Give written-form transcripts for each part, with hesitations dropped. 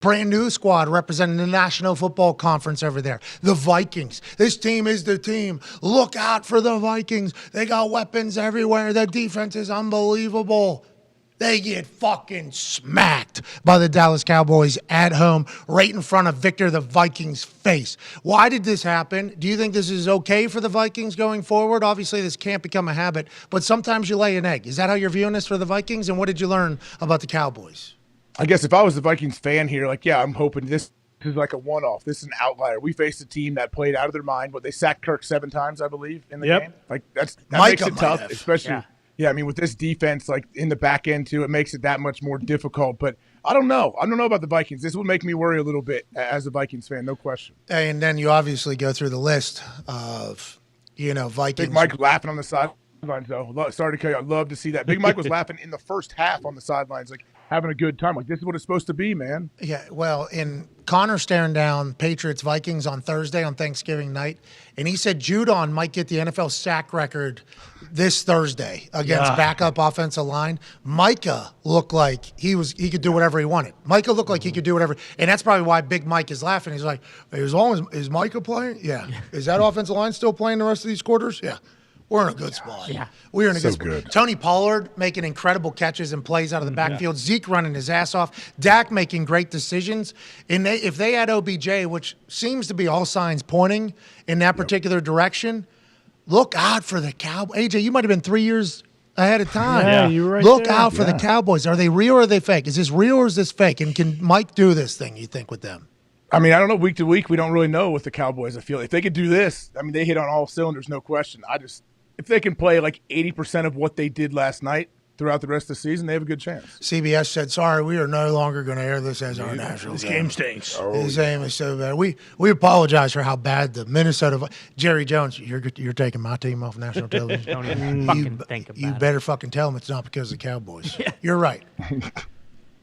Brand new squad representing the National Football Conference over there. The Vikings. This team is the team. Look out for the Vikings. They got weapons everywhere. Their defense is unbelievable. They get fucking smacked by the Dallas Cowboys at home right in front of Victor the Vikings' face. Why did this happen? Do you think this is okay for the Vikings going forward? Obviously, this can't become a habit, but sometimes you lay an egg. Is that how you're viewing this for the Vikings? And what did you learn about the Cowboys? I guess if I was the Vikings fan here, I'm hoping this is like a one-off. This is an outlier. We faced a team that played out of their mind, but they sacked Kirk 7 times, I believe, in the game. Like that makes it tough, especially. Yeah, I mean, with this defense, like in the back end too, it makes it that much more difficult. But I don't know. I don't know about the Vikings. This will make me worry a little bit as a Vikings fan, no question. And then you obviously go through the list of, Vikings. Big Mike laughing on the sidelines, though. Sorry to kill you. I'd love to see that. Big Mike was laughing in the first half on the sidelines, like having a good time. Like, this is what it's supposed to be, man. Yeah, well, in Connor staring down Patriots-Vikings on Thursday on Thanksgiving night, and he said Judon might get the NFL sack record this Thursday against backup offensive line. Micah looked like he could do whatever he wanted. Micah looked like he could do whatever, and that's probably why Big Mike is laughing. He's like, is Micah playing? Yeah. Is that offensive line still playing the rest of these quarters? Yeah. We're in a good spot. Yeah. We're in a good spot. Tony Pollard making incredible catches and plays out of the backfield. Zeke running his ass off. Dak making great decisions. And if they had OBJ, which seems to be all signs pointing in that particular direction, look out for the Cowboys. AJ, you might have been 3 years ahead of time. Yeah, you were right Look there. out for the Cowboys. Are they real or are they fake? Is this real or is this fake? And can Mike do this thing, you think, with them? I mean, I don't know. Week to week, we don't really know with the Cowboys. I feel if they could do this, I mean, they hit on all cylinders, no question. If they can play like 80% of what they did last night throughout the rest of the season, they have a good chance. CBS said, sorry, we are no longer going to air this as our national game. Game stinks. This game is so bad. We apologize for how bad the Minnesota – Jerry Jones, you're taking my team off national television. Don't even fucking think about it. You better fucking tell them it's not because of the Cowboys. Yeah. You're right.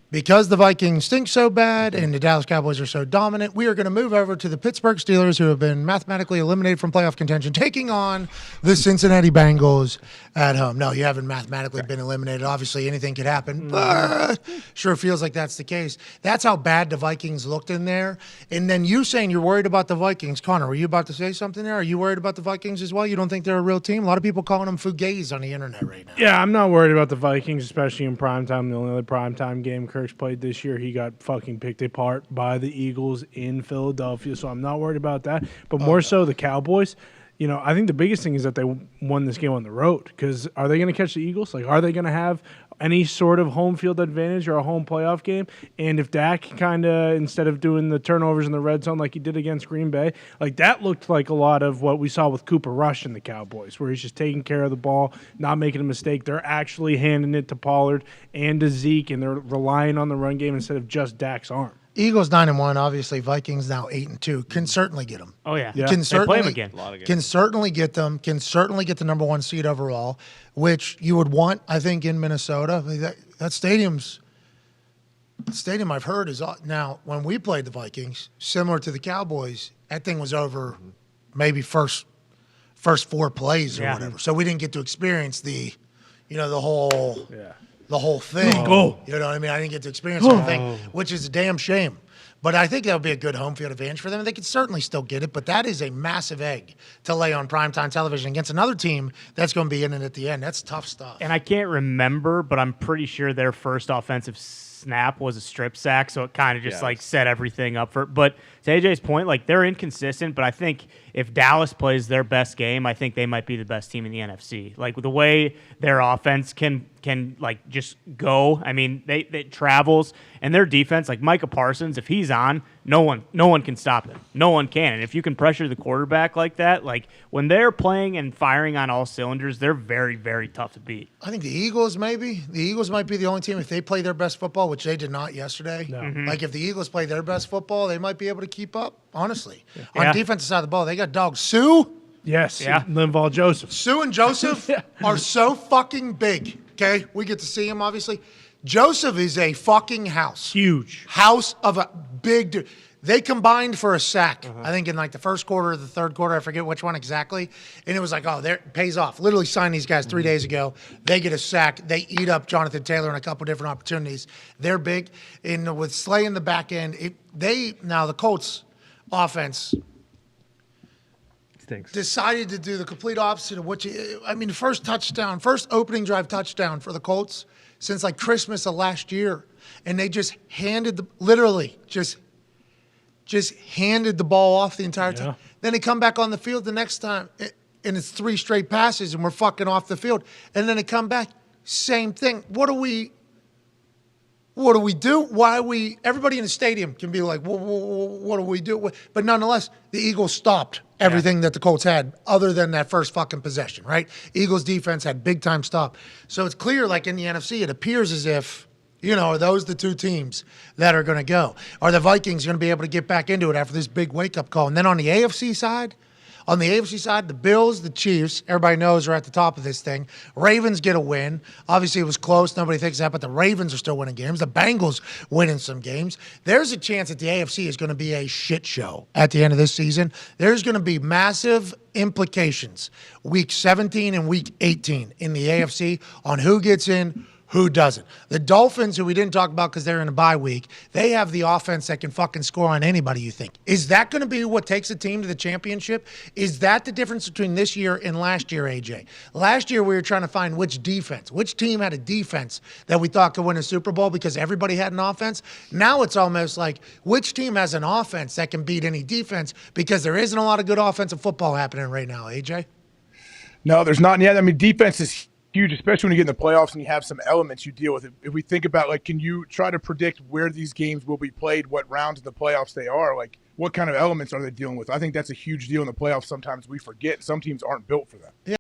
Because the Vikings stink so bad and the Dallas Cowboys are so dominant, we are going to move over to the Pittsburgh Steelers, who have been mathematically eliminated from playoff contention, taking on the Cincinnati Bengals at home. No, you haven't mathematically been eliminated. Obviously, anything could happen, but sure feels like that's the case. That's how bad the Vikings looked in there. And then you saying you're worried about the Vikings. Connor, were you about to say something there? Are you worried about the Vikings as well? You don't think they're a real team? A lot of people calling them fugazi on the internet right now. Yeah, I'm not worried about the Vikings, especially in primetime. The only other primetime game Kirk's played this year, he got fucking picked apart by the Eagles in Philadelphia, so I'm not worried about that. But more so the Cowboys. I think the biggest thing is that they won this game on the road, because are they going to catch the Eagles? Like, are they going to have any sort of home field advantage or a home playoff game? And if Dak kind of, instead of doing the turnovers in the red zone like he did against Green Bay, like that looked like a lot of what we saw with Cooper Rush in the Cowboys, where he's just taking care of the ball, not making a mistake. They're actually handing it to Pollard and to Zeke, and they're relying on the run game instead of just Dak's arm. Eagles 9-1, obviously. Vikings now 8-2. Can certainly get them. Oh yeah, Can certainly play them again. Can certainly get them. Can certainly get the number 1 seed overall, which you would want, I think, in Minnesota. That stadium I've heard is now. When we played the Vikings, similar to the Cowboys, that thing was over. Maybe first 4 plays or whatever. So we didn't get to experience the whole. Yeah. The whole thing. Oh. You know what I mean? I didn't get to experience the whole thing, which is a damn shame. But I think that would be a good home field advantage for them. They could certainly still get it, but that is a massive egg to lay on primetime television against another team that's going to be in it at the end. That's tough stuff. And I can't remember, but I'm pretty sure their first offensive snap was a strip sack, so it kind of just set everything up for it. But to AJ's point, like, they're inconsistent, but I think if Dallas plays their best game, I think they might be the best team in the NFC. Like, the way their offense can like just go. I mean, it travels, and their defense, like Micah Parsons, if he's on, no one can stop him. No one can. And if you can pressure the quarterback like that, like when they're playing and firing on all cylinders, they're very, very tough to beat. I think the Eagles might be the only team, if they play their best football, which they did not yesterday. No. Like, if the Eagles play their best football, they might be able to keep up, honestly. Yeah. On defensive side of the ball, they got dogs. Sue? Yes. Yeah. Linval Joseph. Sue and Joseph are so fucking big. Okay? We get to see him, obviously. Joseph is a fucking house. Huge. House of a big dude. They combined for a sack, I think, in like the first quarter or the third quarter. I forget which one exactly. And it was like, oh, it pays off. Literally signed these guys 3 days ago. They get a sack. They eat up Jonathan Taylor in a couple different opportunities. They're big. And with Slay in the back end, now the Colts offense stinks. Decided to do the complete opposite of what first opening drive touchdown for the Colts since like Christmas of last year. And they just handed just handed the ball off the entire time. Then they come back on the field the next time, and it's 3 straight passes, and we're fucking off the field. And then they come back, same thing. What do we do? Everybody in the stadium can be like, what do we do? But nonetheless, the Eagles stopped everything that the Colts had other than that first fucking possession, right? Eagles defense had big time stop. So it's clear, like in the NFC, it appears as if, are those the 2 teams that are going to go? Are the Vikings going to be able to get back into it after this big wake-up call? And then on the AFC side, the Bills, the Chiefs, everybody knows are at the top of this thing. Ravens get a win. Obviously, it was close. Nobody thinks that, but the Ravens are still winning games. The Bengals winning some games. There's a chance that the AFC is going to be a shit show at the end of this season. There's going to be massive implications week 17 and week 18 in the AFC on who gets in, who doesn't. The Dolphins, who we didn't talk about because they're in a bye week, they have the offense that can fucking score on anybody, you think. Is that going to be what takes a team to the championship? Is that the difference between this year and last year, AJ? Last year, we were trying to find which team had a defense that we thought could win a Super Bowl because everybody had an offense. Now it's almost like which team has an offense that can beat any defense because there isn't a lot of good offensive football happening right now, AJ? No, there's not yet. I mean, defense is huge, especially when you get in the playoffs and you have some elements you deal with. If we think about, like, can you try to predict where these games will be played, what rounds of the playoffs they are, like, what kind of elements are they dealing with? I think that's a huge deal in the playoffs. Sometimes we forget. Some teams aren't built for that. Yeah.